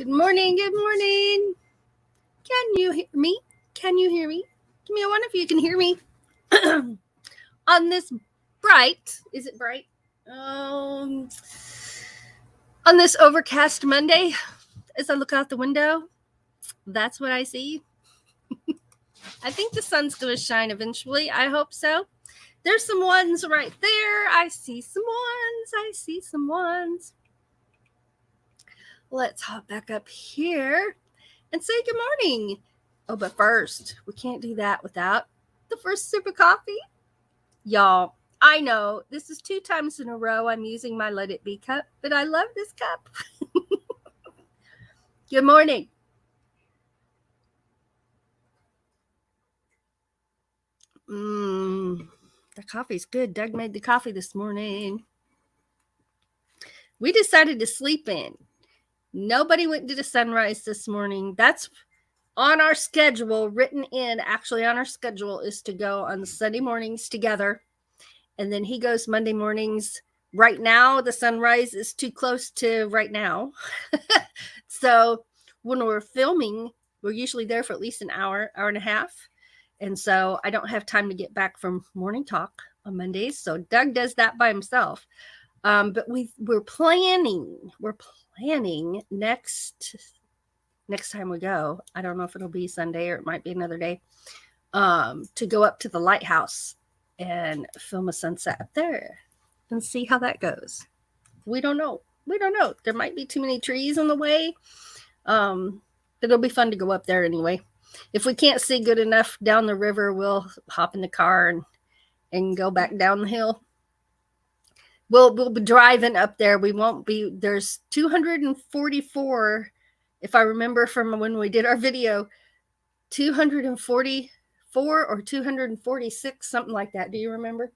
Good morning. Good morning. Can you hear me? Can you hear me? Give me a one if you can hear me. On this bright, is it bright? On this overcast Monday, as I look out the window, that's what I see. I think the sun's going to shine eventually. I hope so. There's some ones right there. I see some ones. I see some ones. Let's hop back up here and say good morning. Oh, but first, we can't do that without the first sip of coffee. Y'all, I know this is 2 times in a row I'm using my Let It Be cup, but I love this cup. Good morning. The coffee's good. Doug made the coffee this morning. We decided to sleep in. Nobody went to the sunrise this morning. That's on our schedule, written in actually on our schedule, is to go on the Sunday mornings together. And then he goes Monday mornings. Right now, the sunrise is too close to right now. So when we're filming, we're usually there for at least an hour, hour and a half. And so I don't have time to get back from morning talk on Mondays. So Doug does that by himself. But we're planning next time we go. I don't know if it'll be Sunday or it might be another day, to go up to the lighthouse and film a sunset up there and see how that goes. We don't know. There might be too many trees in the way. But it'll be fun to go up there anyway. If we can't see good enough down the river, we'll hop in the car and go back down the hill. We'll be driving up there. We won't be. There's 244, if I remember from when we did our video, 244 or 246, something like that. Do you remember?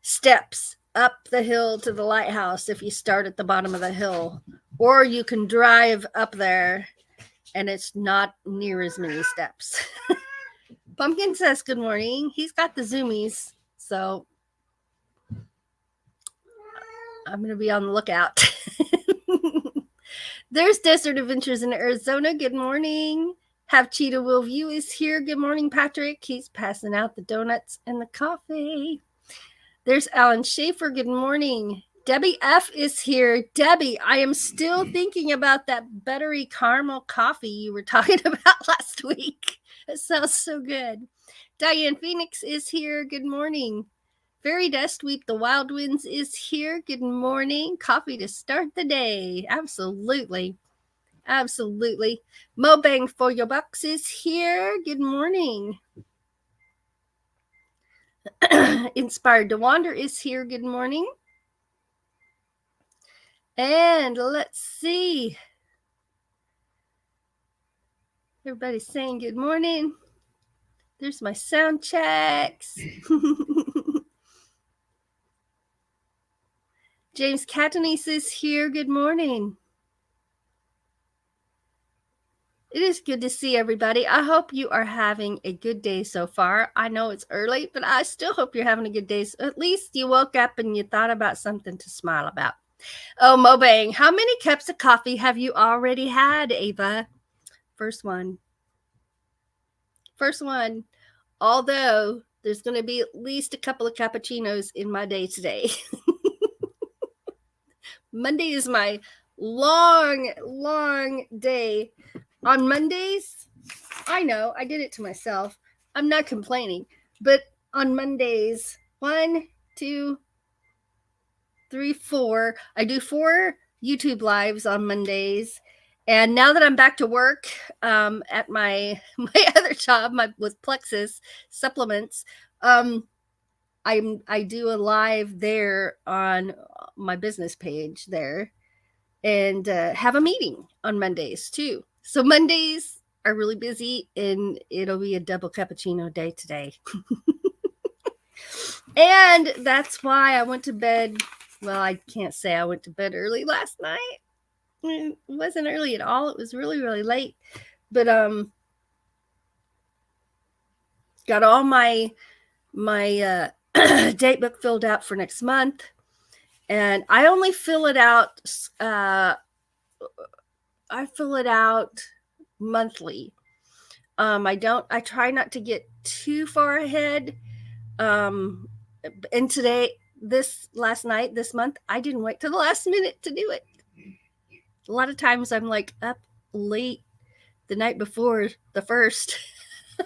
Steps up the hill to the lighthouse if you start at the bottom of the hill, or you can drive up there and it's not near as many steps. Pumpkin says good morning. He's got the zoomies, so I'm going to be on the lookout. There's Desert Adventures in Arizona. Good morning. Have Cheetah Will View is here. Good morning, Patrick. He's passing out the donuts and the coffee. There's Alan Schaefer. Good morning. Debbie F is here. Debbie, I am still thinking about that buttery caramel coffee you were talking about last week. It sounds so good. Diane Phoenix is here. Good morning. Fairy Dust Weep the Wild Winds is here. Good morning. Coffee to start the day. Absolutely. Mo Bang for Your Bucks is here. Good morning. Inspired to Wander is here. Good morning. And let's see. Everybody's saying good morning. There's my sound checks. James Catanese is here. Good morning. It is good to see everybody. I hope you are having a good day so far. I know it's early, but I still hope you're having a good day. So at least you woke up and you thought about something to smile about. Oh, Mobang, how many cups of coffee have you already had, Ava? First one. Although there's going to be at least a couple of cappuccinos in my day today. Monday is my long day. On Mondays, I know, I did it to myself. I'm not complaining. But on Mondays, 1, 2, 3, 4. I do 4 YouTube lives on Mondays. And now that I'm back to work at my other job, with Plexus Supplements, I do a live there on my business page there, and have a meeting on Mondays too. So Mondays are really busy, and it'll be a double cappuccino day today. And that's why I went to bed. Well, I can't say I went to bed early last night. It wasn't early at all. It was really, really late. But got all my date book filled out for next month. And I only fill it out I fill it out monthly. I try not to get too far ahead. And last night, this month, I didn't wait till the last minute to do it. A lot of times I'm like up late the night before the first so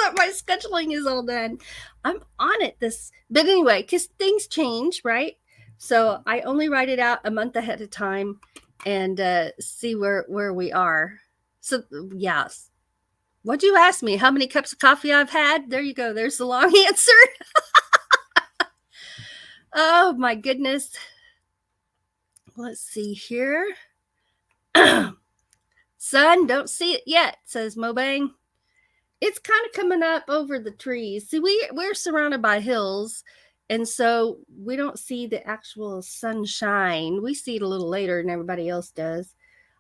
that my scheduling is all done. I'm on it but anyway, because things change, right? So I only write it out a month ahead of time and see where we are. So yes. What'd you ask me? How many cups of coffee I've had? There you go. There's the long answer. Oh my goodness. Let's see here. Sun, don't see it yet, says Mobang. It's kind of coming up over the trees. See, we're surrounded by hills, and so we don't see the actual sunshine. We see it a little later than everybody else does.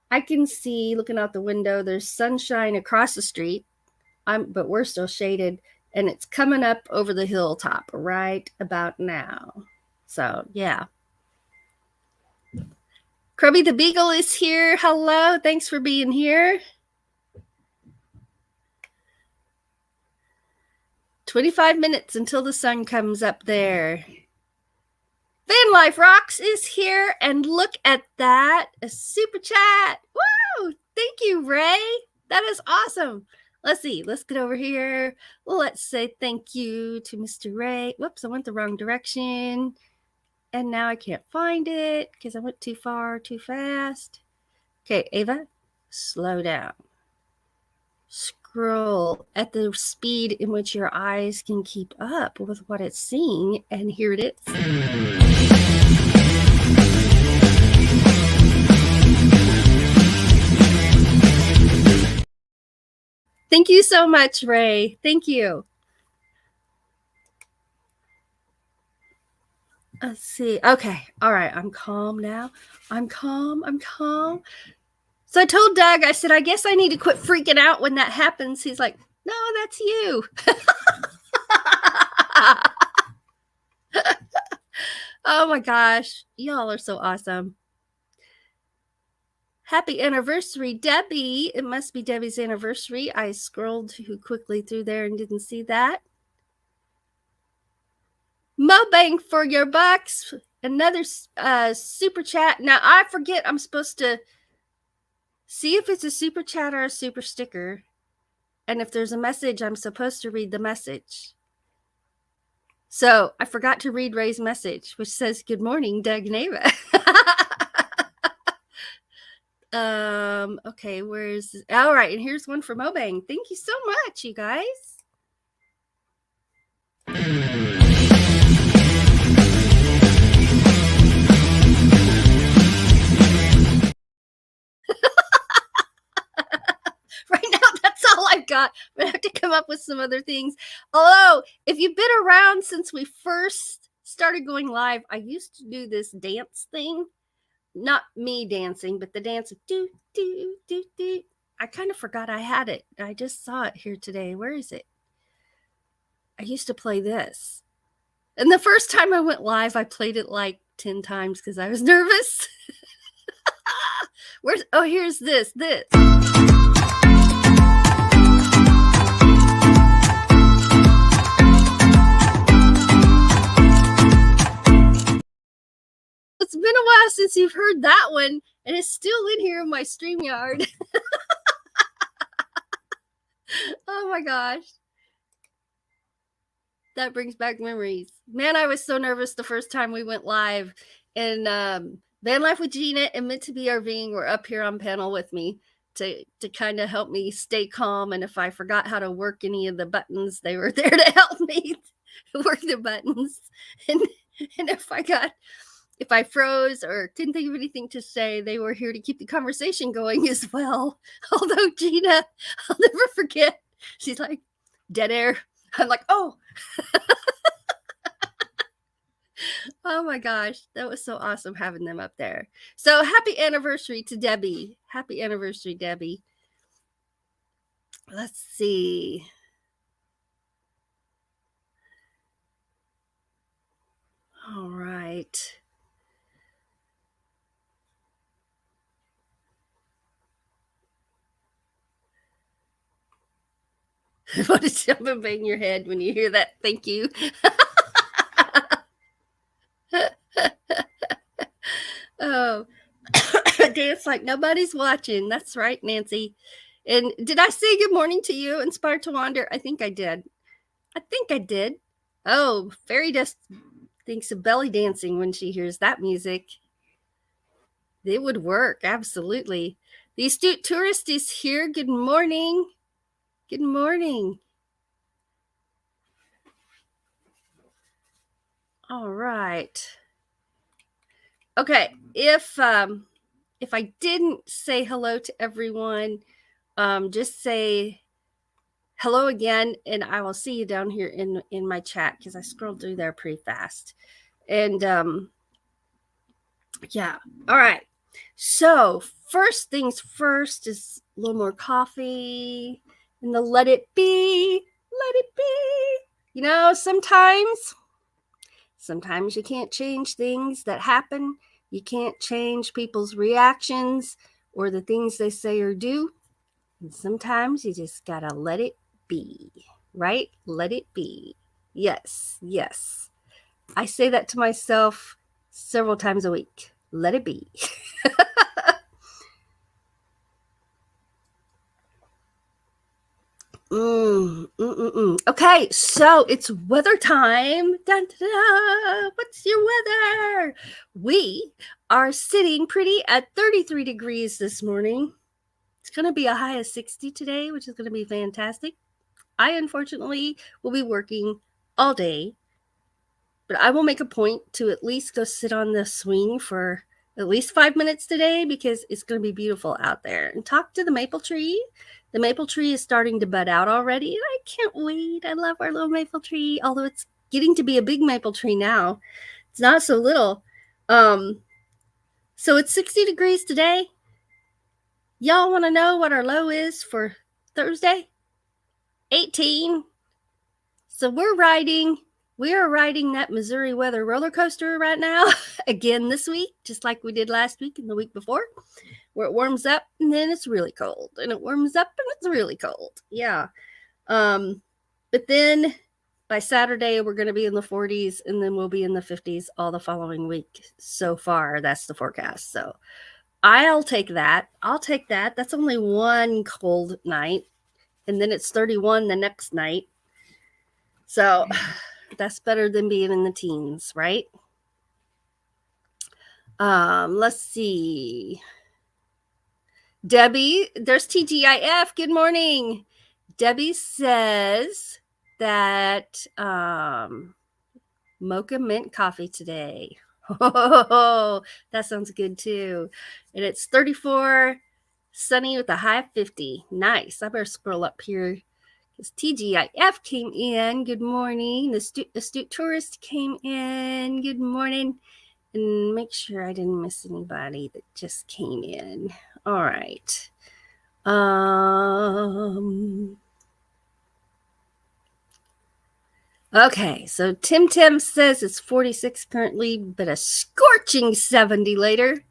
I can see, looking out the window, there's sunshine across the street, but we're still shaded, and it's coming up over the hilltop right about now. So, yeah. Krubby the Beagle is here. Hello. Thanks for being here. 25 minutes until the sun comes up there. Van Life Rocks is here, and look at that. A super chat. Woo! Thank you, Ray. That is awesome. Let's see. Let's get over here. Let's say thank you to Mr. Ray. Whoops, I went the wrong direction. And now I can't find it because I went too far, too fast. Okay, Ava, slow down. Scroll at the speed in which your eyes can keep up with what it's seeing, and here it is. Thank you so much, Ray. Thank you. Let's see. Okay. All right. I'm calm now. I'm calm. So I told Doug, I said, I guess I need to quit freaking out when that happens. He's like, no, that's you. Oh my gosh. Y'all are so awesome. Happy anniversary, Debbie. It must be Debbie's anniversary. I scrolled too quickly through there and didn't see that. Mobang for your bucks. Another super chat. Now, I forget I'm supposed to see if it's a super chat or a super sticker. And if there's a message, I'm supposed to read the message. So I forgot to read Ray's message, which says, good morning, Doug and Ava. Okay, all right, and here's one for Mobang. Thank you so much, you guys. Right now, that's all I've got. I'm gonna have to come up with some other things. Although, if you've been around since we first started going live, I used to do this dance thing. Not me dancing, but the dance of do, do, do, do. I kind of forgot I had it. I just saw it here today. Where is it? I used to play this. And the first time I went live, I played it like 10 times because I was nervous. Here's this. It's been a while since you've heard that one, and it's still in here in my StreamYard. Oh my gosh. That brings back memories. Man, I was so nervous the first time we went live. And Van Life with Gina and Meant to Be RVing were up here on panel with me to kind of help me stay calm. And if I forgot how to work any of the buttons, they were there to help me work the buttons. And if I froze or didn't think of anything to say, they were here to keep the conversation going as well. Although Gina, I'll never forget, she's like, dead air. I'm like, oh. Oh my gosh, that was so awesome having them up there. So happy anniversary to Debbie. Happy anniversary, Debbie. Let's see. All right. Want to jump and bang your head when you hear that? Thank you. Oh, dance like nobody's watching. That's right, Nancy. And did I say good morning to you, Inspired to Wander? I think I did. Oh, Fairy Dust thinks of belly dancing when she hears that music. It would work, absolutely. The astute tourist is here. Good morning. Good morning. All right. Okay, if I didn't say hello to everyone, just say hello again, and I will see you down here in my chat because I scrolled through there pretty fast. And yeah, all right. So first things first is a little more coffee and the let it be, let it be. You know, sometimes you can't change things that happen. You can't change people's reactions or the things they say or do. And sometimes you just gotta let it be, right? Let it be. Yes, yes. I say that to myself several times a week. Let it be. Okay, so it's weather time. Dun, dun, dun. What's your weather? We are sitting pretty at 33 degrees this morning. It's going to be a high of 60 today, which is going to be fantastic. I unfortunately will be working all day, but I will make a point to at least go sit on the swing for at least 5 minutes today because it's going to be beautiful out there. And talk to the maple tree. The maple tree is starting to bud out already. And I can't wait. I love our little maple tree, although it's getting to be a big maple tree now. It's not so little. So it's 60 degrees today. Y'all want to know what our low is for Thursday? 18. So we are riding that Missouri weather roller coaster right now again this week, just like we did last week and the week before, where it warms up and then it's really cold, and it warms up and it's really cold. Yeah. But then by Saturday we're going to be in the 40s, and then we'll be in the 50s all the following week. So far, that's the forecast. So I'll take that. That's only one cold night, and then it's 31 the next night. So that's better than being in the teens, right? Let's see. Debbie, there's TGIF. Good morning. Debbie says that mocha mint coffee today. Oh, that sounds good too. And it's 34, sunny with a high of 50. Nice. I better scroll up here because TGIF came in. Good morning. The astute tourist came in. Good morning. And make sure I didn't miss anybody that just came in. All right. Okay, so Tim says it's 46 currently, but a scorching 70 later.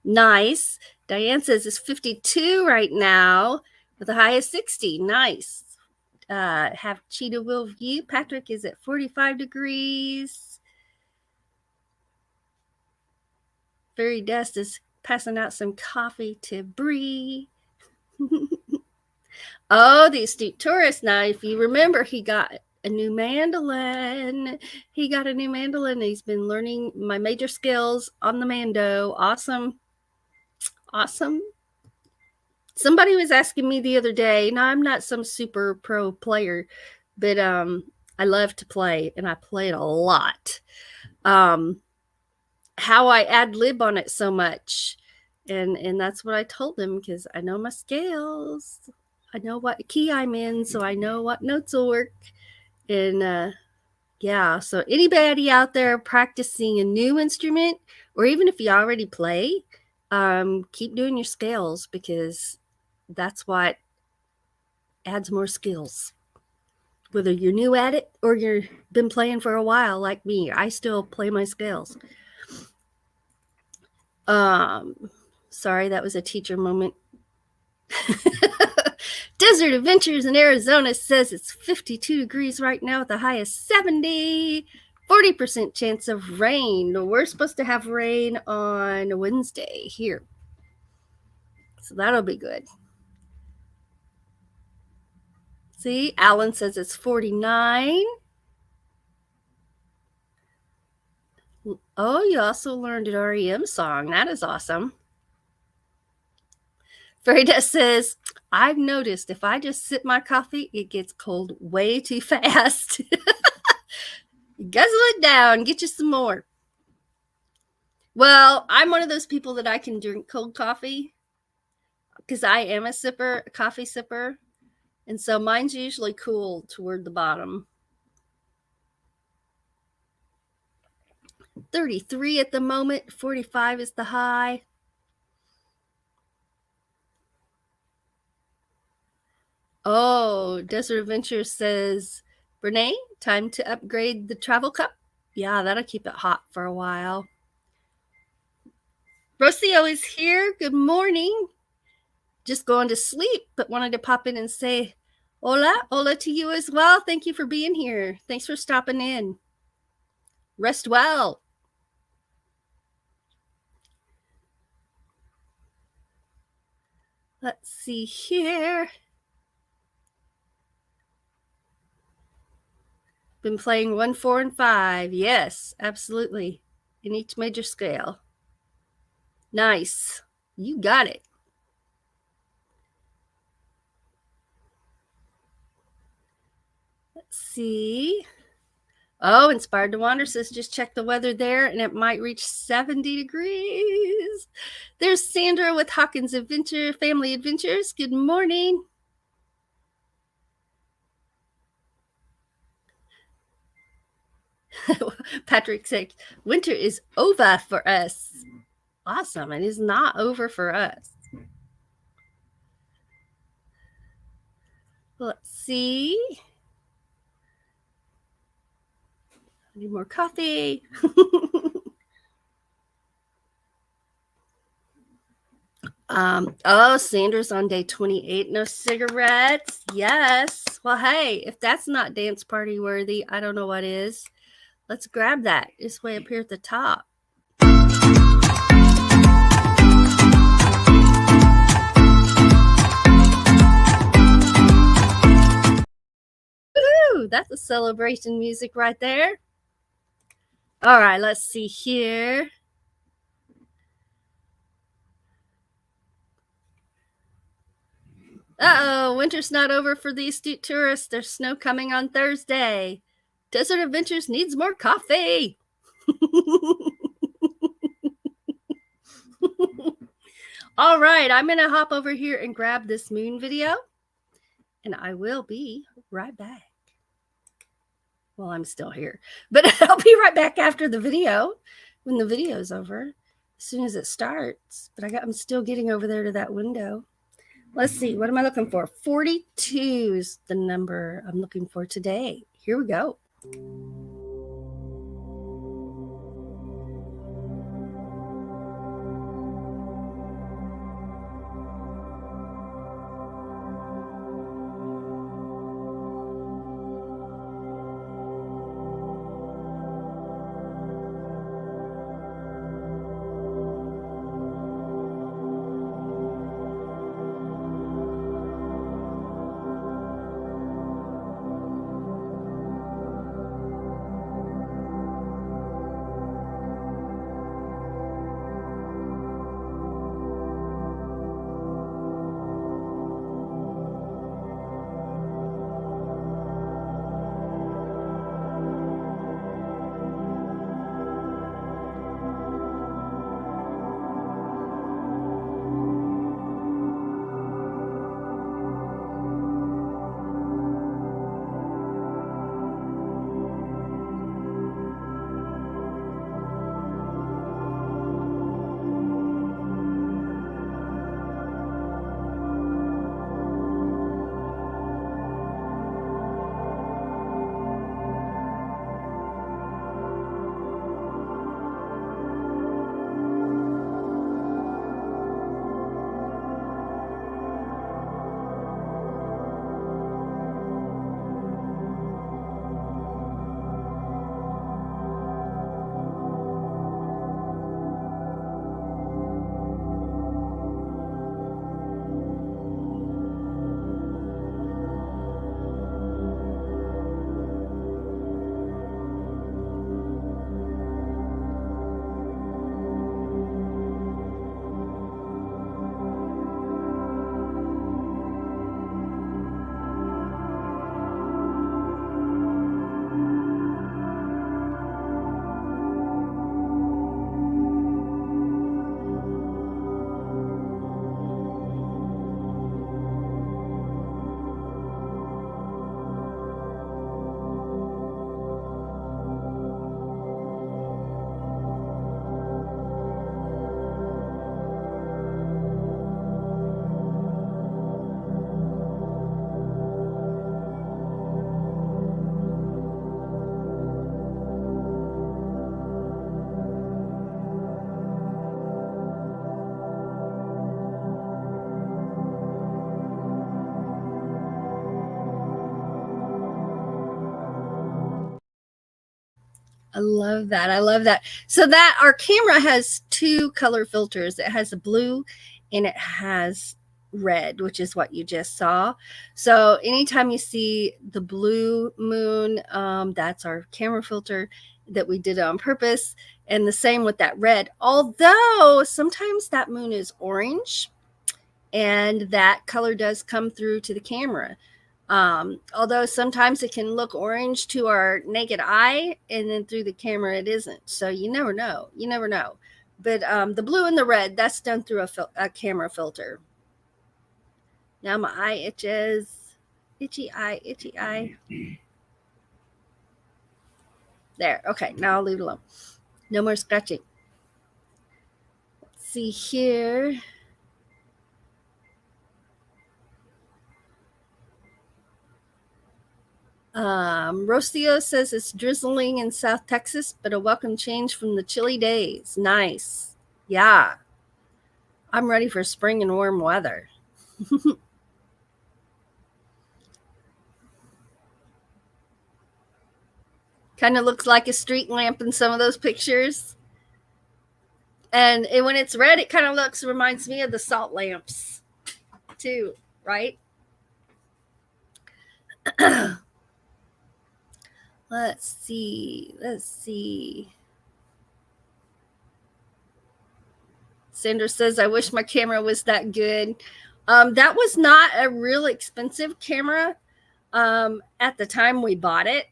Nice. Diane says it's 52 right now with a high of 60. Nice. Have cheetah wheel view. Patrick is at 45 degrees. Fairy Dust is passing out some coffee to Bree. Oh, the astute tourist. Now, if you remember, he got a new mandolin. He's been learning my major skills on the mando. Awesome. Somebody was asking me the other day. Now, I'm not some super pro player, but I love to play, and I play it a lot. How I ad lib on it so much, and that's what I told them, because I know my scales. I know what key I'm in, so I know what notes will work. And yeah, so anybody out there practicing a new instrument, or even if you already play, keep doing your scales, because that's what adds more skills. Whether you're new at it or you've been playing for a while like me, I still play my scales. Sorry, that was a teacher moment. Desert Adventures in Arizona says it's 52 degrees right now with a high of 70. 40% chance of rain. We're supposed to have rain on Wednesday here. So that'll be good. See, Alan says it's 49. Oh, you also learned an REM song. That is awesome. Freda says, I've noticed if I just sip my coffee, it gets cold way too fast. Guzzle it down. Get you some more. Well, I'm one of those people that I can drink cold coffee because I am a coffee sipper. And so mine's usually cool toward the bottom. 33 at the moment. 45 is the high. Oh, Desert Adventure says, Renee, time to upgrade the travel cup. Yeah, that'll keep it hot for a while. Rocio is here. Good morning. Just going to sleep, but wanted to pop in and say hola to you as well. Thank you for being here. Thanks for stopping in. Rest well. Let's see here. Been playing 1, 4, and 5. Yes, absolutely. In each major scale. Nice. You got it. Let's see. Oh, Inspired to Wander says just check the weather there and it might reach 70 degrees. There's Sandra with Hawkins Family Adventures. Good morning. Patrick said, winter is over for us. Awesome. It is not over for us. Let's see. I need more coffee. Sanders on day 28. No cigarettes. Yes. Well, hey, if that's not dance party worthy, I don't know what is. Let's grab that. It's way up here at the top. Woohoo! That's a celebration music right there. All right, let's see here. Uh-oh, winter's not over for the astute tourists. There's snow coming on Thursday. Desert Adventures needs more coffee. All right, I'm going to hop over here and grab this moon video, and I will be right back. Well, I'm still here, but I'll be right back after the video, when the video's over, as soon as it starts. But I'm still getting over there to that window. Let's see, what am I looking for? 42 is the number I'm looking for today. Here we go. I love that. I love that. So that our camera has two color filters. It has a blue and it has red, which is what you just saw. So anytime you see the blue moon, that's our camera filter that we did on purpose. And the same with that red. Although sometimes that moon is orange and that color does come through to the camera. Although sometimes it can look orange to our naked eye, and then through the camera it isn't. So you never know. You never know. But the blue and the red, that's done through a camera filter. Now my eye itches. Itchy eye, itchy eye. There. Okay, now I'll leave it alone. No more scratching. Let's see here. Rocio says it's drizzling in South Texas, but a welcome change from the chilly days. Nice. Yeah. I'm ready for spring and warm weather. Kind of looks like a street lamp in some of those pictures. And when it's red, it kind of reminds me of the salt lamps too, right? Let's see. Sandra says, I wish my camera was that good. That was not a real expensive camera at the time we bought it.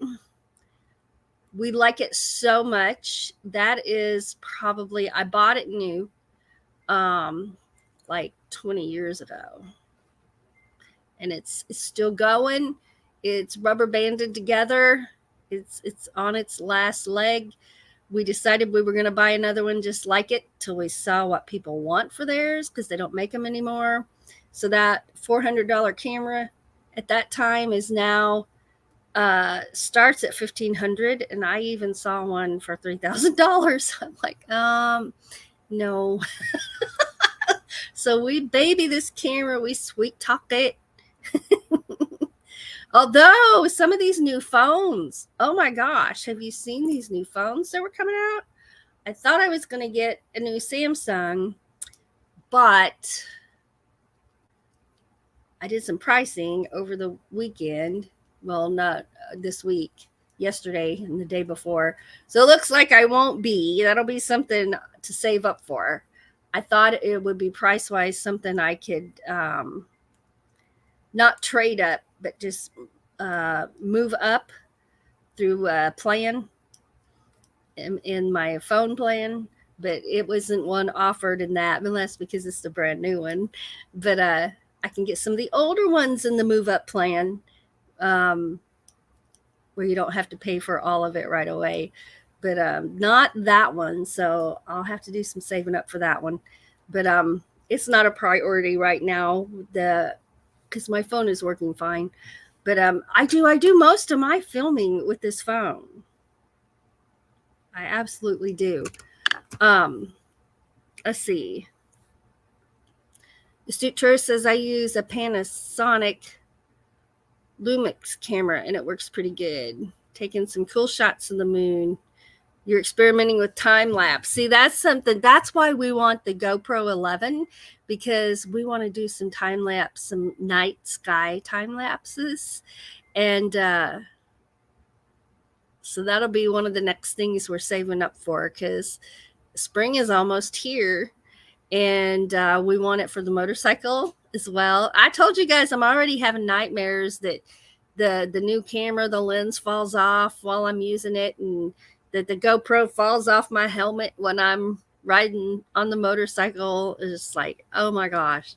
We like it so much. That is probably, I bought it new like 20 years ago. And it's still going. It's rubber banded together. It's on its last leg. We decided we were going to buy another one just like it till we saw what people want for theirs because they don't make them anymore. So that $400 camera at that time is now starts at $1,500, and I even saw one for $3,000. I'm like, no. So we baby this camera, we sweet talk it. Although some of these new phones, oh my gosh, have you seen these new phones that were coming out? I thought I was going to get a new Samsung, but I did some pricing over the weekend. Well, not this week, yesterday and the day before. So it looks like I won't be. That'll be something to save up for. I thought it would be price-wise something I could not trade up, but just move up through a plan in my phone plan. But it wasn't one offered in that, unless because it's the brand new one. But I can get some of the older ones in the move up plan, where you don't have to pay for all of it right away. But not that one. So I'll have to do some saving up for that one. But it's not a priority right now, because my phone is working fine. But I do most of my filming with this phone. I absolutely do. Let's see. Astute Tourist says I use a Panasonic Lumix camera and it works pretty good. Taking some cool shots of the moon. You're experimenting with time lapse. See, that's something. That's why we want the GoPro 11, because we want to do some time lapse, some night sky time lapses, and so that'll be one of the next things we're saving up for, because spring is almost here, and we want it for the motorcycle as well. I told you guys I'm already having nightmares that the new camera, the lens falls off while I'm using it, and that the GoPro falls off my helmet when I'm riding on the motorcycle. Is just like, oh my gosh.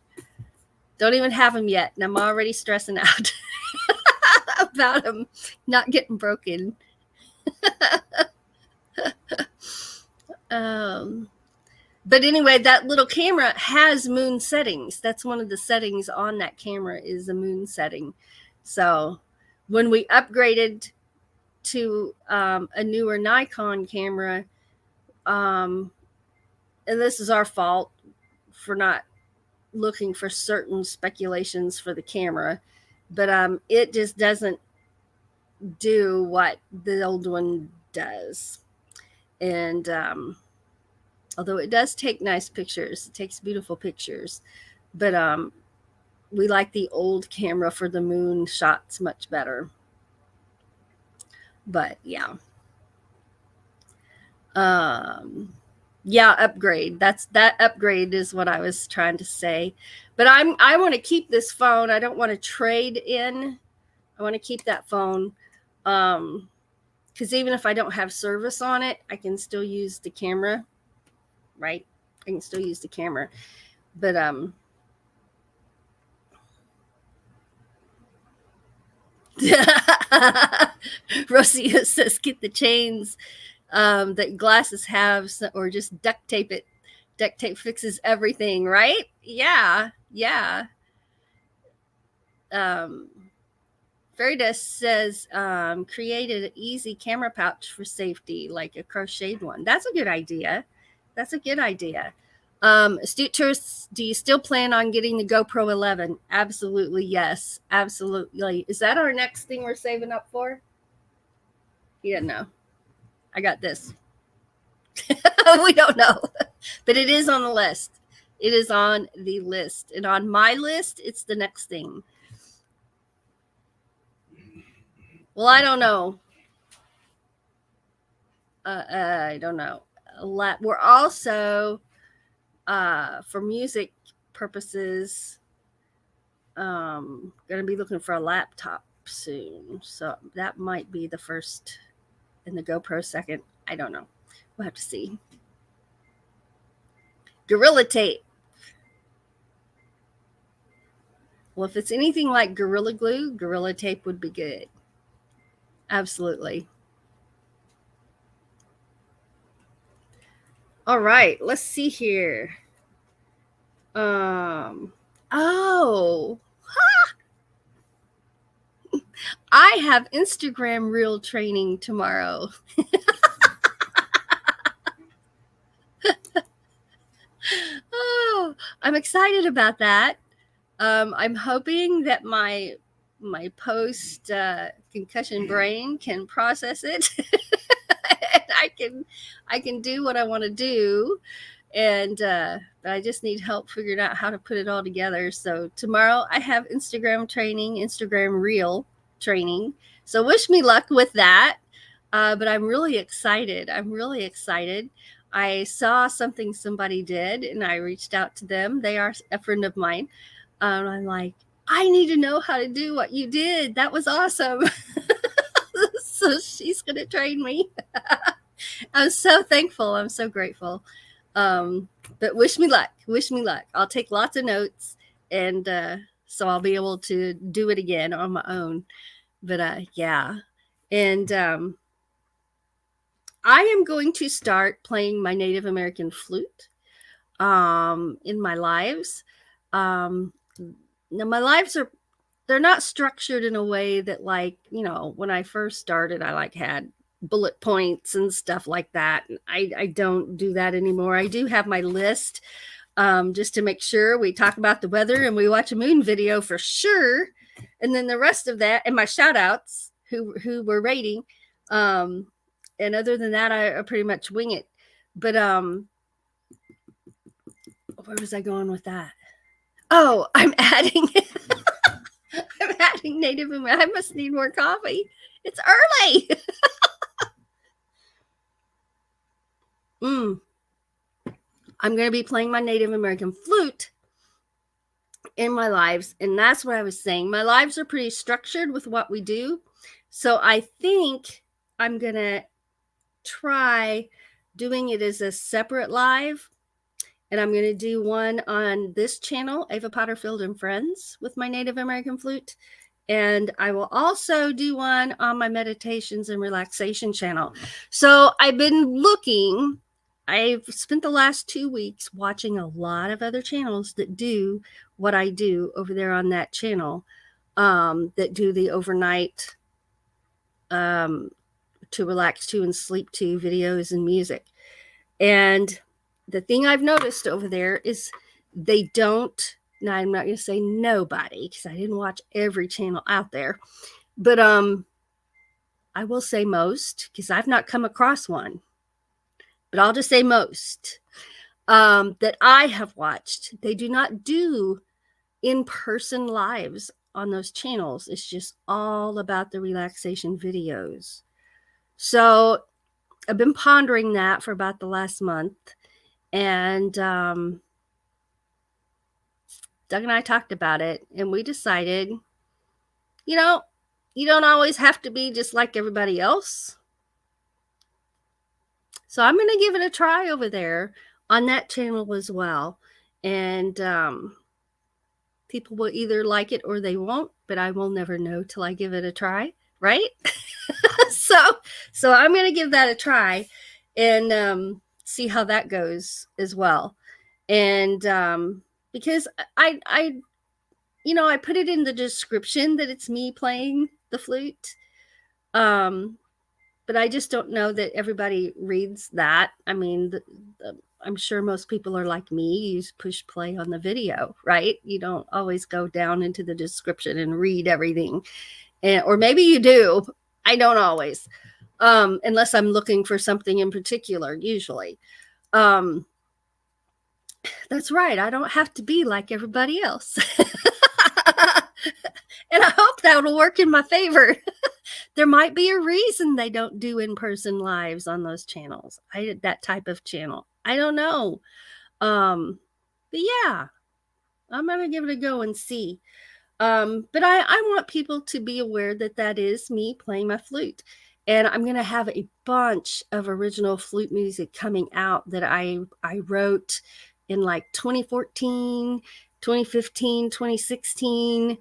Don't even have them yet, and I'm already stressing out about them not getting broken. But anyway, that little camera has moon settings. That's one of the settings on that camera is a moon setting. So when we upgraded to a newer Nikon camera, and this is our fault for not looking for certain speculations for the camera, but it just doesn't do what the old one does. And although it does take nice pictures, it takes beautiful pictures, but we like the old camera for the moon shots much better. But yeah. Yeah, upgrade. That upgrade is what I was trying to say. But I want to keep this phone. I don't want to trade in. I want to keep that phone. Because even if I don't have service on it, I can still use the camera, right? I can still use the camera. But Rosia says get the chains that glasses have, or just duct tape it. Duct tape fixes everything, right? Yeah, yeah. um Ferris says create an easy camera pouch for safety, like a crocheted one. That's a good idea. That's a good idea. Astute Tourist, do you still plan on getting the GoPro 11? Absolutely, yes. Absolutely. Is that our next thing we're saving up for? He doesn't know. I got this. We don't know. But it is on the list. It is on the list. And on my list, it's the next thing. Well, I don't know. I don't know. We're also, for music purposes, going to be looking for a laptop soon. So that might be the first and the GoPro second. I don't know. We'll have to see. Gorilla Tape. Well, if it's anything like Gorilla Glue, Gorilla Tape would be good. Absolutely. All right, let's see here. Oh, I have Instagram reel training tomorrow. Oh, I'm excited about that. I'm hoping that my post concussion brain can process it, and I can do what I want to do, and but I just need help figuring out how to put it all together. So tomorrow I have Instagram training, Instagram reel training. So wish me luck with that. But I'm really excited. I'm really excited. I saw something somebody did, and I reached out to them. They are a friend of mine. I'm like, I need to know how to do what you did. That was awesome. So she's going to train me. I'm so thankful. I'm so grateful. But wish me luck. Wish me luck. I'll take lots of notes, and so I'll be able to do it again on my own. But yeah. And I am going to start playing my Native American flute in my lives. Now my lives they're not structured in a way that, like, when I first started, I like had bullet points and stuff like that. I don't do that anymore. I do have my list, just to make sure. We talk about the weather and we watch a moon video for sure. And then the rest of that, and my shout outs who were rating. And other than that, I pretty much wing it. But where was I going with that? Oh, I'm adding I'm adding Native American. I must need more coffee. It's early. I'm going to be playing my Native American flute in my lives. And that's what I was saying. My lives are pretty structured with what we do. So I think I'm going to try doing it as a separate live. And I'm going to do one on this channel, Ava Potterfield and Friends, with my Native American flute. And I will also do one on my meditations and relaxation channel. So I've been looking. I've spent the last 2 weeks watching a lot of other channels that do what I do over there on that channel, that do the overnight to relax to and sleep to videos and music. And the thing I've noticed over there is they don't, now I'm not going to say nobody because I didn't watch every channel out there, but I will say most, because I've not come across one. but I'll just say most, that I have watched, they do not do in-person lives on those channels. It's just all about the relaxation videos. So I've been pondering that for about the last month. And Doug and I talked about it, and we decided, you don't always have to be just like everybody else. So I'm going to give it a try over there on that channel as well. And people will either like it or they won't, but I will never know till I give it a try, right? so I'm going to give that a try and see how that goes as well. And because I put it in the description that it's me playing the flute. But I just don't know that everybody reads that. I mean, I'm sure most people are like me. You push play on the video, right? You don't always go down into the description and read everything. Or maybe you do. I don't always, unless I'm looking for something in particular, usually. That's right. I don't have to be like everybody else. And I hope that will work in my favor. There might be a reason they don't do in-person lives on those channels. That type of channel. I don't know. But yeah, I'm going to give it a go and see. But I want people to be aware that is me playing my flute. And I'm going to have a bunch of original flute music coming out that I wrote in like 2014, 2015, 2016.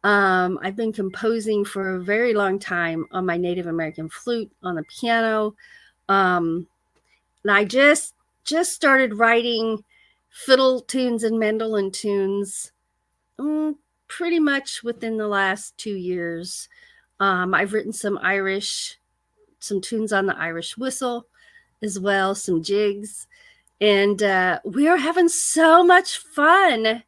I've been composing for a very long time on my Native American flute, on the piano. And I just started writing fiddle tunes and mandolin tunes pretty much within the last 2 years. I've written some tunes on the Irish whistle as well, some jigs. And we are having so much fun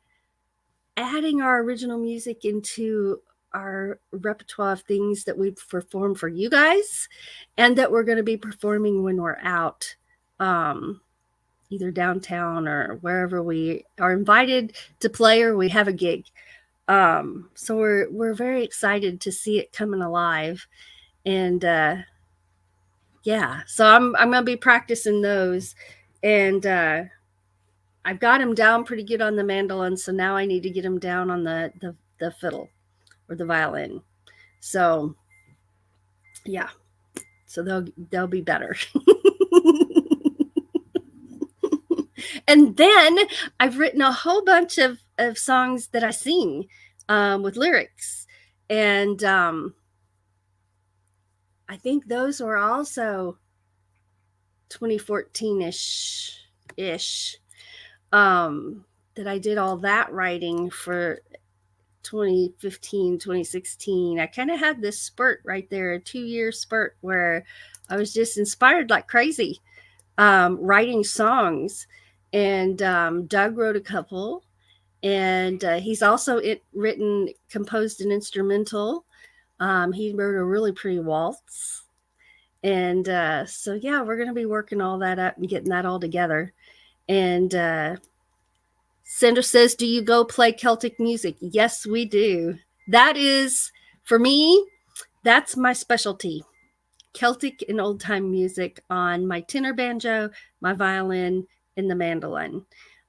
adding our original music into our repertoire of things that we perform for you guys and that we're going to be performing when we're out, either downtown or wherever we are invited to play or we have a gig. So we're very excited to see it coming alive. And yeah, so I'm going to be practicing those. And I've got him down pretty good on the mandolin, so now I need to get him down on the fiddle or the violin. So yeah, so they'll be better. And then I've written a whole bunch of songs that I sing with lyrics, and I think those were also 2014-ish that I did all that writing for 2015, 2016. I kind of had this spurt right there, a 2-year spurt where I was just inspired like crazy, writing songs. And Doug wrote a couple, and he's also composed an instrumental. He wrote a really pretty waltz. And so, yeah, we're going to be working all that up and getting that all together. And Sandra says, do you go play Celtic music? Yes, we do. That is, for me, that's my specialty. Celtic and old time music on my tenor banjo, my violin, and the mandolin.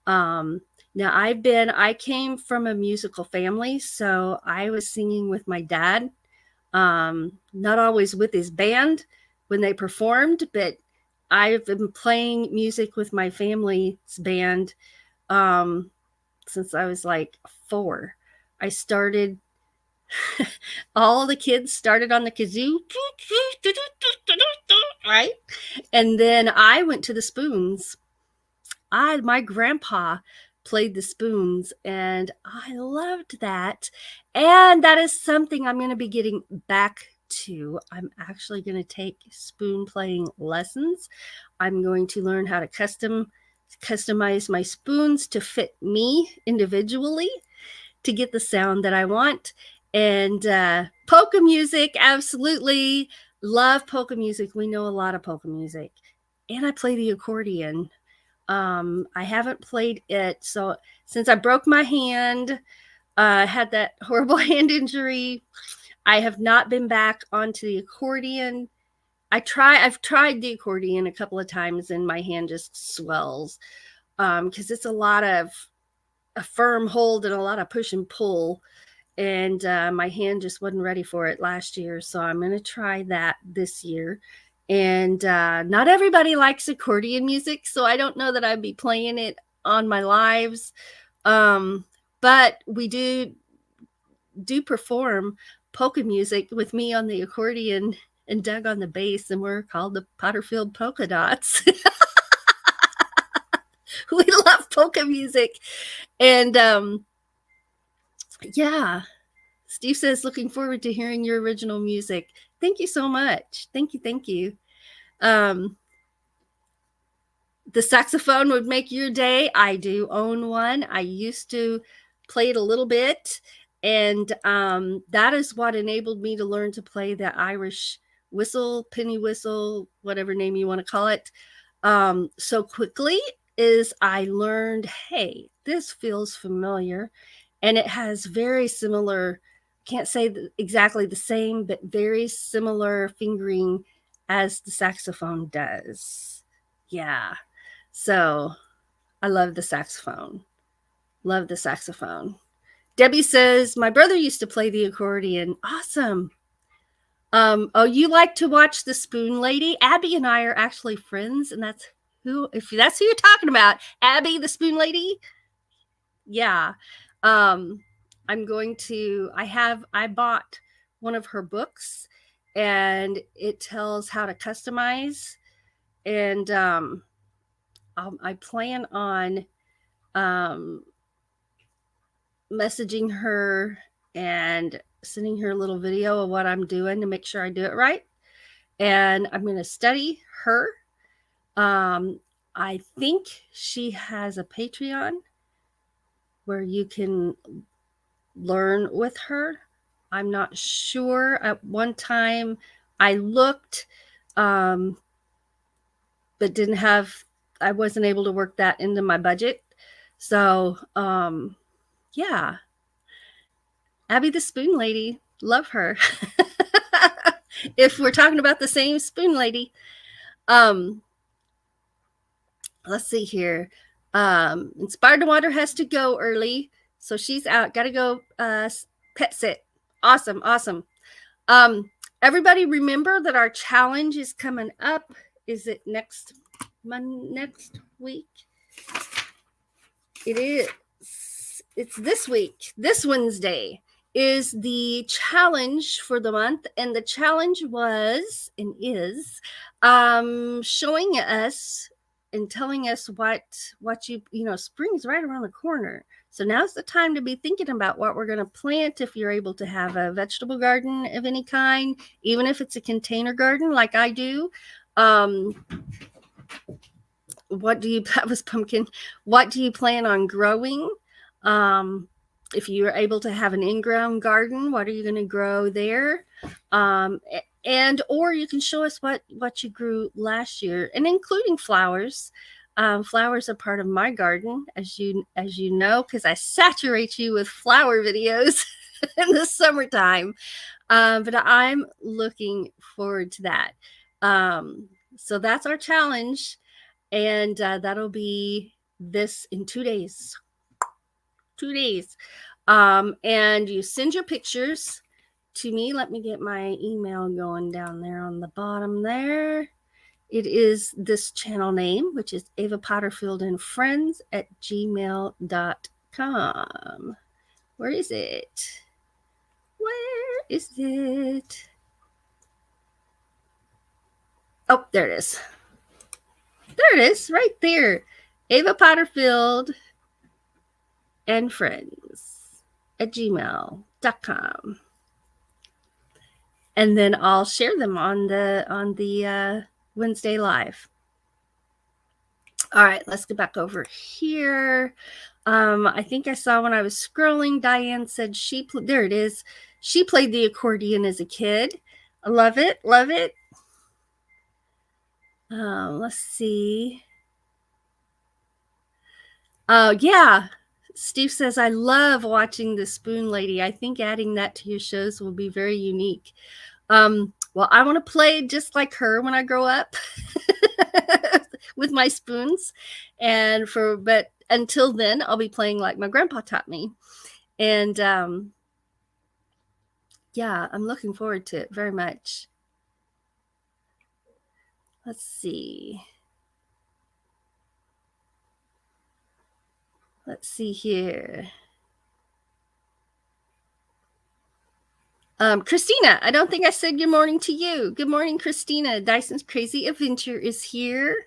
Now I came from a musical family, so I was singing with my dad, not always with his band when they performed, but I've been playing music with my family's band since I was like 4. I started, all the kids started on the kazoo, right? And then I went to the spoons. My grandpa played the spoons, and I loved that. And that is something I'm going to be getting back to. I'm actually going to take spoon playing lessons. I'm going to learn how to customize my spoons to fit me individually to get the sound that I want. And polka music, absolutely love polka music. We know a lot of polka music. and I play the accordion. I haven't played it. So since I broke my hand, had that horrible hand injury, I have not been back onto the accordion. I've tried the accordion a couple of times and my hand just swells. Because it's a lot of a firm hold and a lot of push and pull. And my hand just wasn't ready for it last year. So I'm going to try that this year. And not everybody likes accordion music, so I don't know that I'd be playing it on my lives. But we do perform polka music with me on the accordion and Doug on the bass, and we're called the Potterfield Polka Dots. We love polka music. And yeah, Steve says, looking forward to hearing your original music. Thank you so much. Thank you. Thank you. The saxophone would make your day. I do own one. I used to play it a little bit. And that is what enabled me to learn to play the Irish whistle, penny whistle, whatever name you want to call it, so quickly. Is I learned, hey, this feels familiar. And it has very similar, can't say exactly the same, but very similar fingering as the saxophone does. Yeah. So I love the saxophone. Love the saxophone. Debbie says, my brother used to play the accordion. Awesome. Oh, you like to watch The Spoon Lady? Abby and I are actually friends, and that's if that's who you're talking about, Abby, the Spoon Lady. Yeah. I'm going to, I bought one of her books, and it tells how to customize. And I plan on messaging her and sending her a little video of what I'm doing to make sure I do it right. And I'm going to study her. I think she has a Patreon where you can learn with her. I'm not sure. At one time I looked, but I wasn't able to work that into my budget. So, yeah. Abby the Spoon Lady, love her. If we're talking about the same Spoon Lady. Let's see here. Inspired to Water has to go early, so she's out. Gotta go pet sit. Awesome. Everybody remember that our challenge is coming up. Is it next week? It is. It's this week. This Wednesday is the challenge for the month, and the challenge was and is showing us and telling us what spring's right around the corner. So now's the time to be thinking about what we're going to plant. If you're able to have a vegetable garden of any kind, even if it's a container garden like I do. That was pumpkin. What do you plan on growing? If you're able to have an in-ground garden, what are you going to grow there? Or you can show us what you grew last year, and including flowers. Flowers are part of my garden, as you know, because I saturate you with flower videos in the summertime. But I'm looking forward to that. So that's our challenge, and that'll be this in 2 days. 2 days. And you send your pictures to me. Let me get my email going down there on the bottom there. It is this channel name, which is Ava Potterfield and Friends at gmail.com. Where is it? Where is it? Oh, there it is. There it is, right there. Ava Potterfield and Friends at gmail.com. And then I'll share them on the Wednesday live. All right, let's get back over here. I think I saw when I was scrolling, Diane said there it is. She played the accordion as a kid. I love it. Let's see. Oh, yeah. Steve says, I love watching the Spoon Lady. I think adding that to your shows will be very unique. Well, I want to play just like her when I grow up with my spoons. But until then, I'll be playing like my grandpa taught me. And yeah, I'm looking forward to it very much. Let's see. Let's see here. Christina, I don't think I said good morning to you. Good morning, Christina. Dyson's Crazy Adventure is here.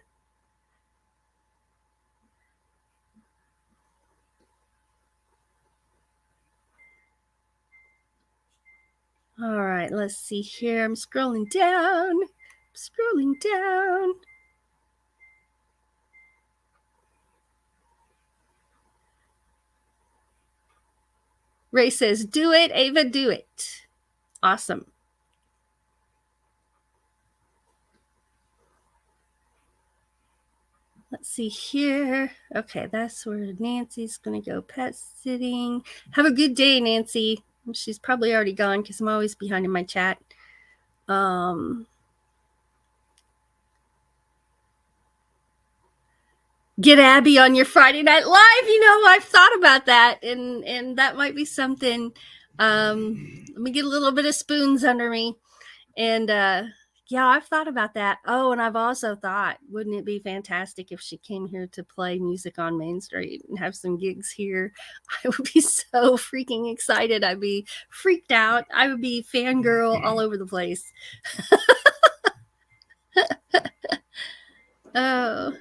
All right, let's see here. I'm scrolling down. Ray says, do it, Ava, do it. Awesome. Let's see here. Okay, that's where Nancy's going to go pet sitting. Have a good day, Nancy. She's probably already gone because I'm always behind in my chat. Get Abby on your Friday Night Live. You know, I've thought about that, and that might be something. Let me get a little bit of spoons under me. And yeah, I've thought about that. Oh, and I've also thought, wouldn't it be fantastic if she came here to play music on Main Street and have some gigs here? I would be so freaking excited. I'd be freaked out. I would be fangirl all over the place. Oh.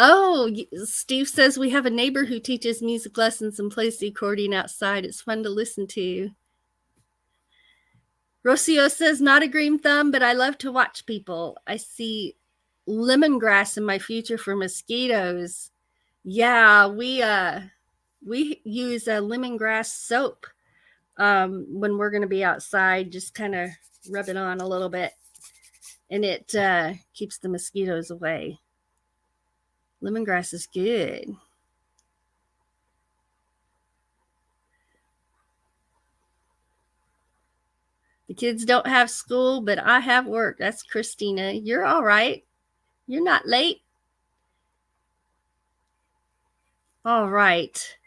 Oh, Steve says we have a neighbor who teaches music lessons and plays the accordion outside. It's fun to listen to. Rocio says, not a green thumb, but I love to watch people. I see lemongrass in my future for mosquitoes. Yeah, we use a lemongrass soap when we're going to be outside. Just kind of rub it on a little bit, and it keeps the mosquitoes away. Lemongrass is good. The kids don't have school, but I have work. That's Christina. You're all right. You're not late. All right.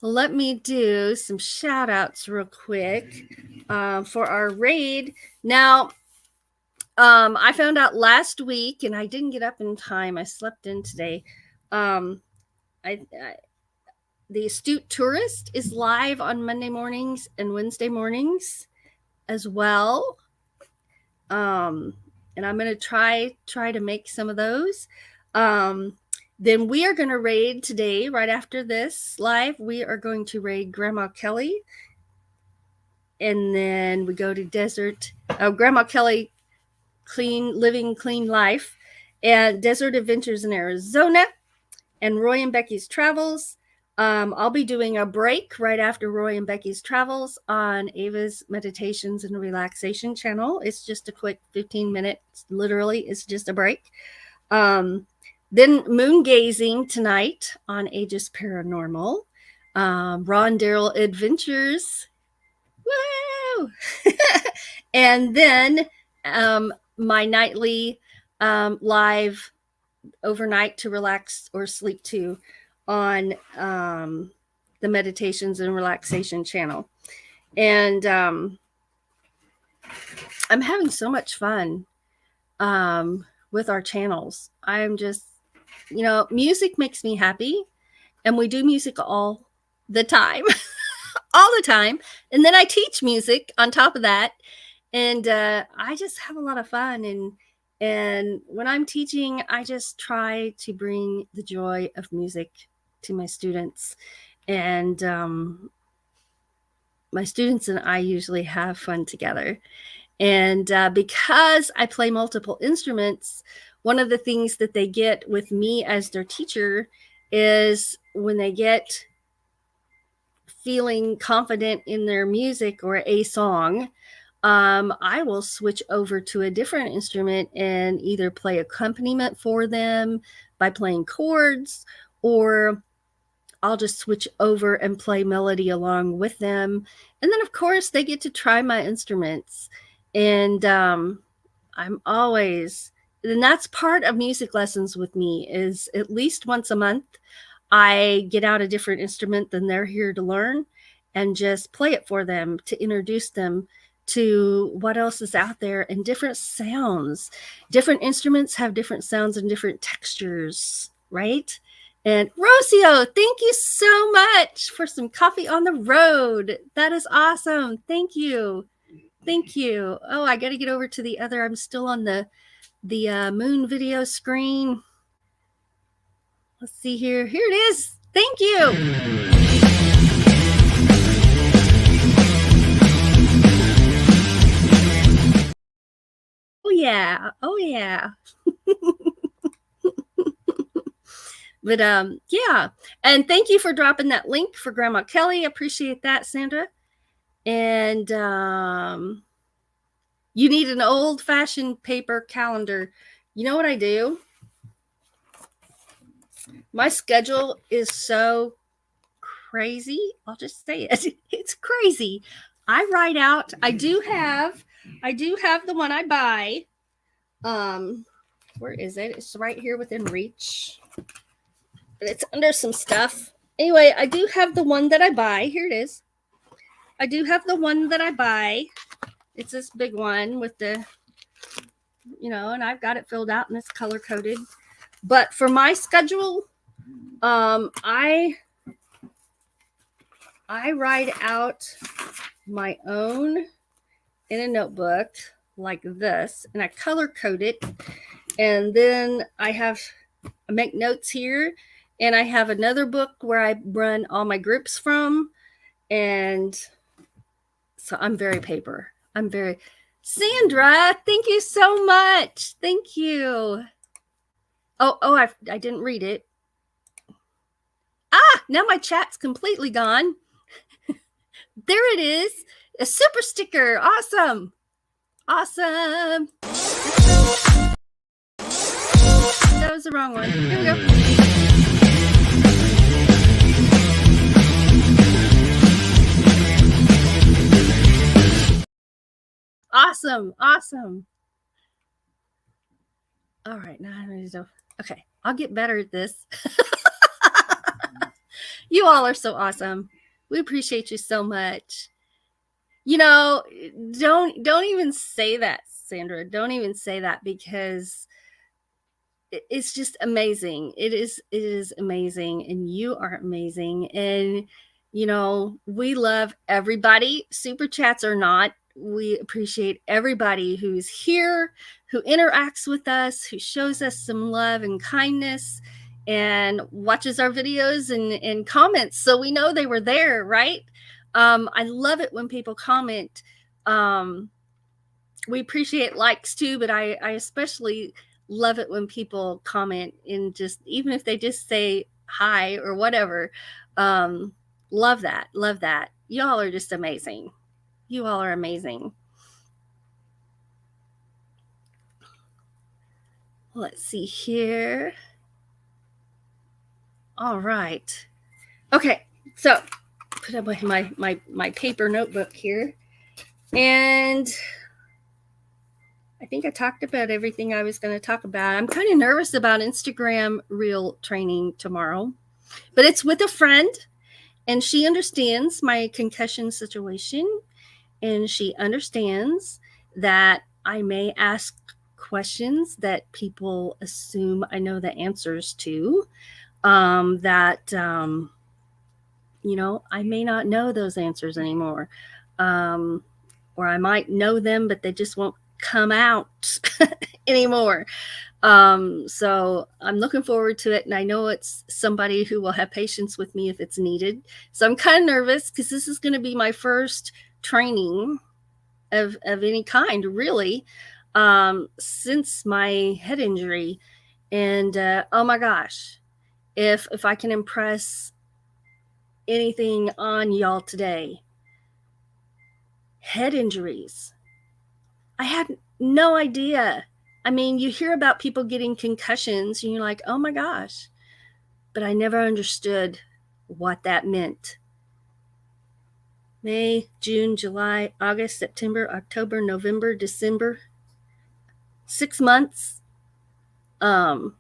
Let me do some shout outs real quick for our raid. Now, I found out last week, and I didn't get up in time. I slept in today. The Astute Tourist is live on Monday mornings and Wednesday mornings as well. And I'm going to try to make some of those. Then we are going to raid today, right after this live. We are going to raid Grandma Kelly. And then we go to Desert. Grandma Kelly, Living Clean Life. And Desert Adventures in Arizona. And Roy and Becky's Travels. I'll be doing a break right after Roy and Becky's Travels on Ava's Meditations and Relaxation channel. It's just a quick 15 minutes. Literally, it's just a break. Then moon gazing tonight on Aegis Paranormal. Ron Daryl Adventures. Woo! And then my nightly live overnight to relax or sleep to on the Meditations and Relaxation channel. And I'm having so much fun with our channels. I'm just, music makes me happy, and we do music all the time. All the time. And then I teach music on top of that. And I just have a lot of fun. And when I'm teaching, I just try to bring the joy of music to my students. And my students and I usually have fun together. And because I play multiple instruments, one of the things that they get with me as their teacher is when they get feeling confident in their music or a song, I will switch over to a different instrument and either play accompaniment for them by playing chords, or I'll just switch over and play melody along with them. And then, of course, they get to try my instruments. And I'm always, and that's part of music lessons with me, is at least once a month, I get out a different instrument than they're here to learn and just play it for them to introduce them to what else is out there and different sounds. Different instruments have different sounds and different textures, right? And Rocio, thank you so much for some coffee on the road. That is awesome. Thank you. Thank you. Oh, I got to get over to the other. I'm still on the moon video screen. Let's see here. Here it is. Thank you. Oh, yeah. Oh, yeah. But yeah. And thank you for dropping that link for Grandma Kelly. Appreciate that, Sandra. And you need an old-fashioned paper calendar. You know what I do? My schedule is so crazy. I'll just say it. It's crazy. I write out. I do have the one I buy. Where is it? It's right here within reach. And it's under some stuff. Anyway, I do have the one that I buy. Here it is. I do have the one that I buy. It's this big one with the, and I've got it filled out and it's color coded. But for my schedule, I write out my own in a notebook like this, and I color code it. And then I make notes here, and I have another book where I run all my groups from. And so I'm very paper. Sandra, thank you so much. Thank you. I didn't read it. Now my chat's completely gone. There it is. A super sticker. Awesome. Awesome. That was the wrong one. Here we go. Awesome. Awesome. All right. Now I need to. Okay. I'll get better at this. You all are so awesome. We appreciate you so much. Don't even say that, Sandra. Don't even say that, because it's just amazing. It is amazing, and you are amazing. And we love everybody, super chats or not. We appreciate everybody who's here, who interacts with us, who shows us some love and kindness, and watches our videos and comments, so we know they were there, right? I love it when people comment. We appreciate likes too, but I especially love it when people comment, in just, even if they just say hi or whatever. Love that. Love that. Y'all are just amazing. You all are amazing. Let's see here. All right. Okay. So put up my paper notebook here. And I think I talked about everything I was going to talk about. I'm kind of nervous about Instagram Reel training tomorrow, but it's with a friend, and she understands my concussion situation, and she understands that I may ask questions that people assume I know the answers to, I may not know those answers anymore, or I might know them, but they just won't come out anymore. So I'm looking forward to it, and I know it's somebody who will have patience with me if it's needed. So I'm kind of nervous, because this is going to be my first training of any kind, really, since my head injury. And oh my gosh, if I can impress anything on y'all today. Head injuries. I had no idea. I mean, you hear about people getting concussions and you're like, oh my gosh. But I never understood what that meant. May, June, July, August, September, October, November, December. 6 months. No.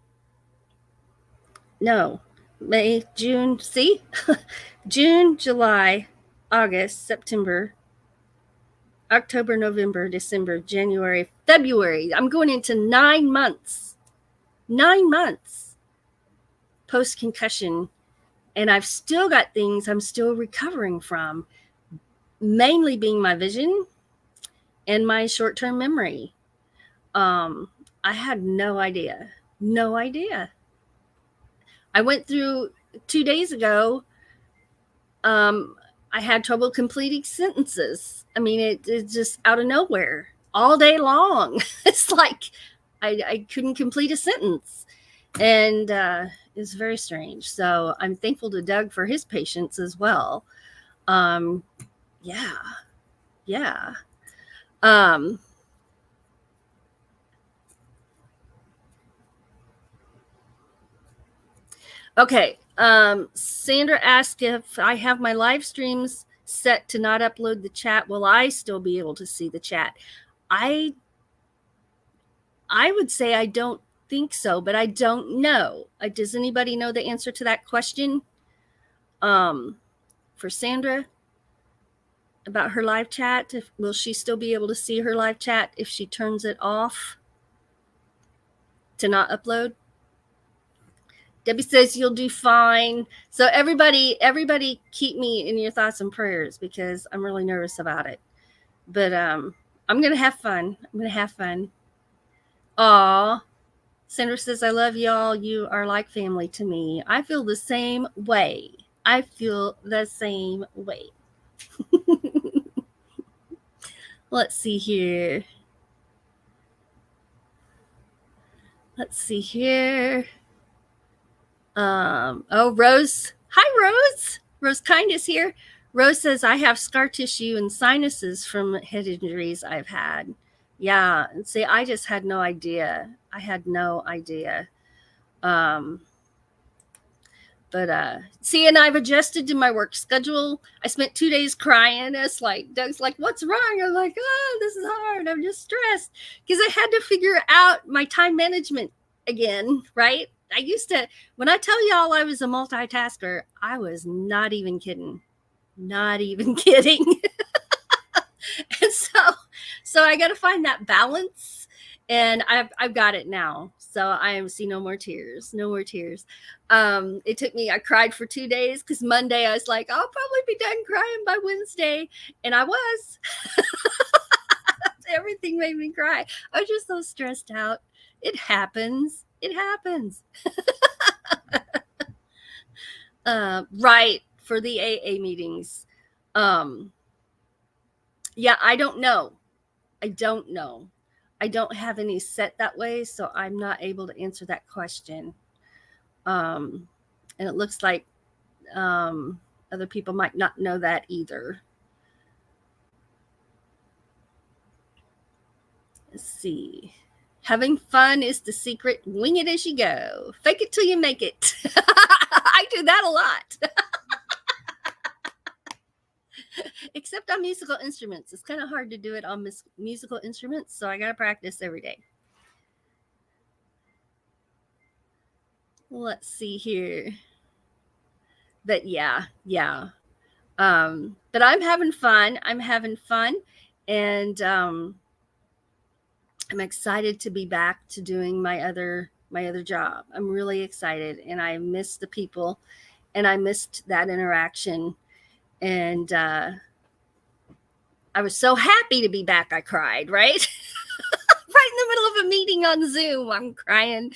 May, June, see? June, July, August, September, October, November, December, January, February. I'm going into 9 months. 9 months post concussion. And I've still got things I'm still recovering from, mainly being my vision and my short term memory. I had no idea. No idea. I went through 2 days ago. I had trouble completing sentences. I mean, it's just out of nowhere all day long. It's like I couldn't complete a sentence. And it's very strange. So I'm thankful to Doug for his patience as well. Yeah. Yeah. Okay. Sandra asked if I have my live streams set to not upload the chat. Will I still be able to see the chat? I would say I don't think so, but I don't know. Does anybody know the answer to that question? For Sandra about her live chat, will she still be able to see her live chat if she turns it off to not upload? Debbie says you'll do fine. So everybody keep me in your thoughts and prayers because I'm really nervous about it. But I'm gonna have fun. I'm gonna have fun. Aw. Sandra says, I love y'all. You are like family to me. I feel the same way. I feel the same way. Let's see here. Let's see here. Oh, Rose. Hi, Rose. Rose Kind is here. Rose says, I have scar tissue and sinuses from head injuries I've had. Yeah. And see, I just had no idea. I had no idea. But see, and I've adjusted to my work schedule. I spent 2 days crying. It's like, Doug's like, what's wrong? I'm like, oh, this is hard. I'm just stressed because I had to figure out my time management again, right? I used to, when I tell y'all I was a multitasker, I was not even kidding. Not even kidding. And so I got to find that balance, and I've got it now. So I see no more tears, no more tears. It took me, I cried for 2 days because Monday I was like, I'll probably be done crying by Wednesday. And I was. Everything made me cry. I was just so stressed out. It happens. It happens. Right. For the AA meetings. Yeah, I don't know. I don't know. I don't have any set that way, so I'm not able to answer that question. And it looks like other people might not know that either. Let's see. Having fun is the secret. Wing it as you go. Fake it till you make it. I do that a lot. Except on musical instruments. It's kind of hard to do it on musical instruments, so I got to practice every day. Let's see here. But yeah. But I'm having fun. And I'm excited to be back to doing my other job. I'm really excited, and I miss the people, and I missed that interaction. And I was so happy to be back. I cried, right? Right in the middle of a meeting on Zoom. I'm crying.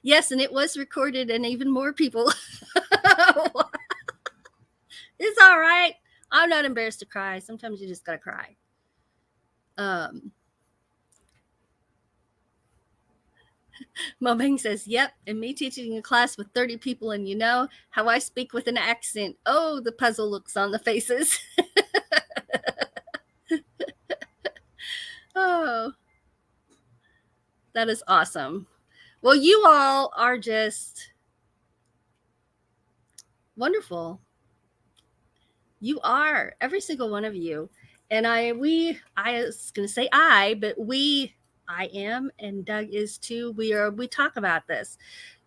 Yes, and it was recorded, and even more people. It's all right. I'm not embarrassed to cry. Sometimes you just gotta cry. Mobang says, yep, and me teaching a class with 30 people, and you know how I speak with an accent. Oh, the puzzle looks on the faces. Oh, that is awesome. Well, you all are just wonderful. You are, every single one of you. And I was going to say I am, and Doug is too. We talk about this.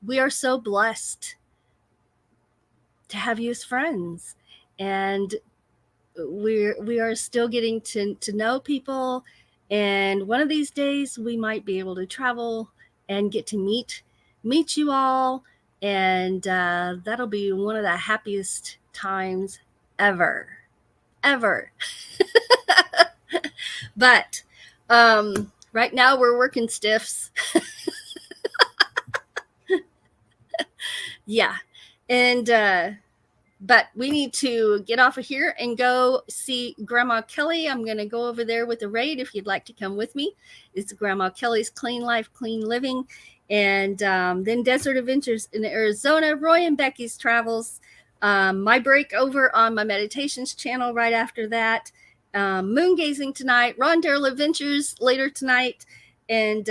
We are so blessed to have you as friends. And we are still getting to know people, and one of these days we might be able to travel and get to meet you all, and that'll be one of the happiest times ever. But right now we're working stiffs. Yeah. And but we need to get off of here and go see Grandma Kelly. I'm going to go over there with the raid if you'd like to come with me. It's Grandma Kelly's Clean Life, Clean Living. And then Desert Adventures in Arizona, Roy and Becky's Travels. My break over on my meditations channel right after that. Moon gazing tonight, Ron Darrell Adventures later tonight. And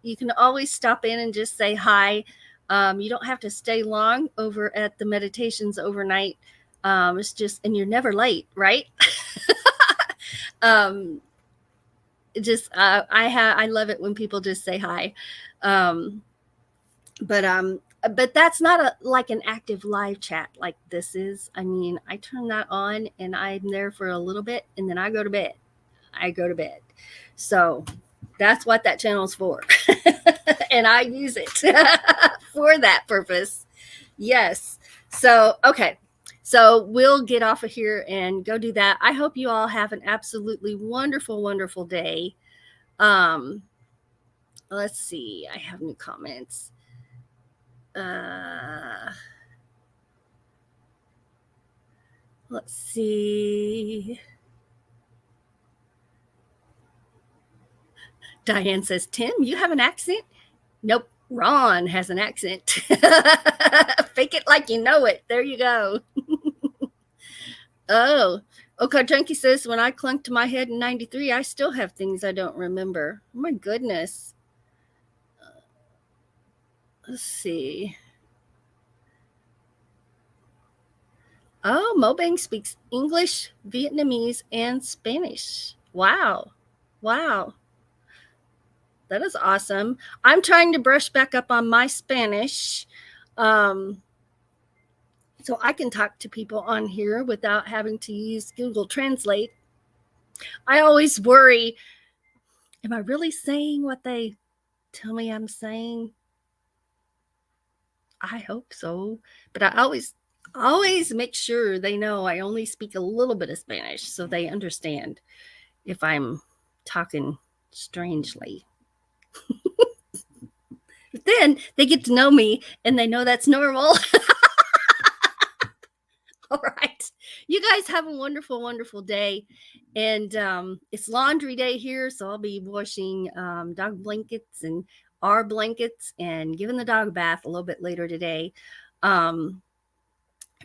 you can always stop in and just say hi. You don't have to stay long over at the meditations overnight. It's just, and you're never late, right? I love it when people just say hi. But that's not like an active live chat like this is. I mean, I turn that on and I'm there for a little bit and then I go to bed. So that's what that channel's for. And I use it for that purpose. Yes. So, okay. So we'll get off of here and go do that. I hope you all have an absolutely wonderful, wonderful day. Let's see. I have new comments. Let's see. Diane says, Tim, you have an accent? Nope. Ron has an accent. Fake it like you know it. There you go. Oh, okay. Junkie says, when I clunked to my head in 93, I still have things I don't remember. Oh my goodness. Let's see. Oh, Mobang speaks English, Vietnamese, and Spanish. Wow. That is awesome. I'm trying to brush back up on my Spanish. So I can talk to people on here without having to use Google Translate. I always worry, am I really saying what they tell me I'm saying? I hope so. But I always make sure they know I only speak a little bit of Spanish so they understand if I'm talking strangely. Then they get to know me and they know that's normal. All right. You guys have a wonderful, wonderful day. And it's laundry day here. So I'll be washing dog blankets and our blankets and giving the dog a bath a little bit later today. But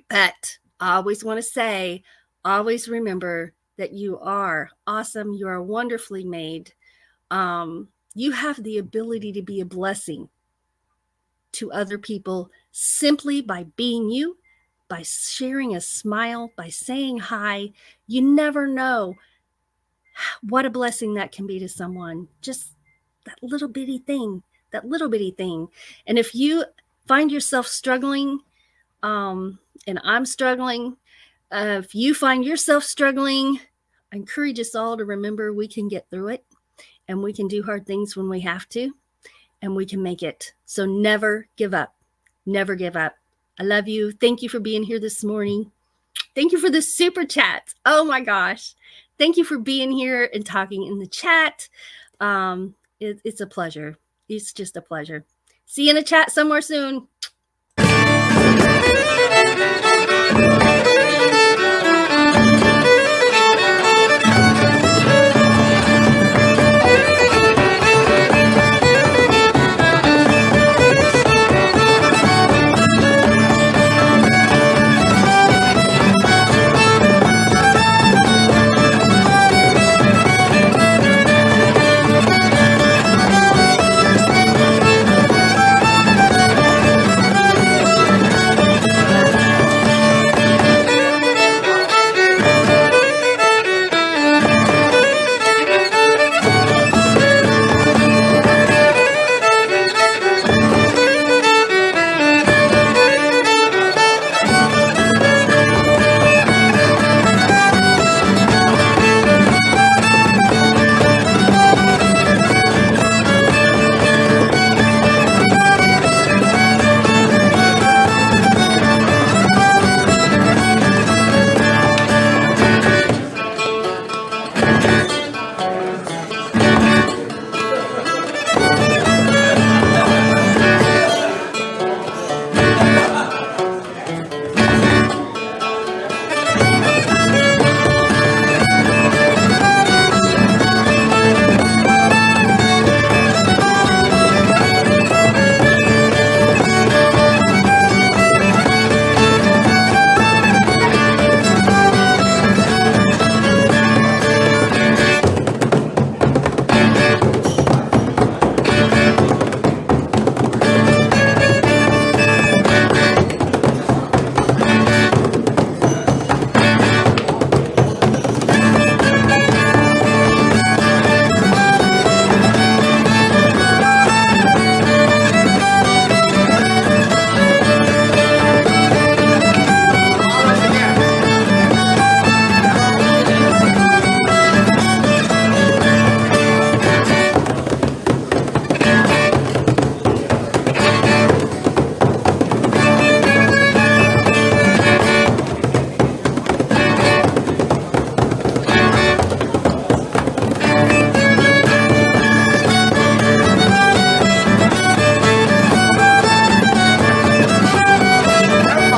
I always want to say, always remember that you are awesome. You are wonderfully made. You have the ability to be a blessing to other people simply by being you, by sharing a smile, by saying hi. You never know what a blessing that can be to someone. Just that little bitty thing. And if you find yourself struggling, and I'm struggling, if you find yourself struggling, I encourage us all to remember we can get through it and we can do hard things when we have to. And we can make it. So never give up. Never give up. I love you. Thank you for being here this morning. Thank you for the super chats. Oh my gosh. Thank you for being here and talking in the chat. It's a pleasure. It's just a pleasure. See you in the chat somewhere soon.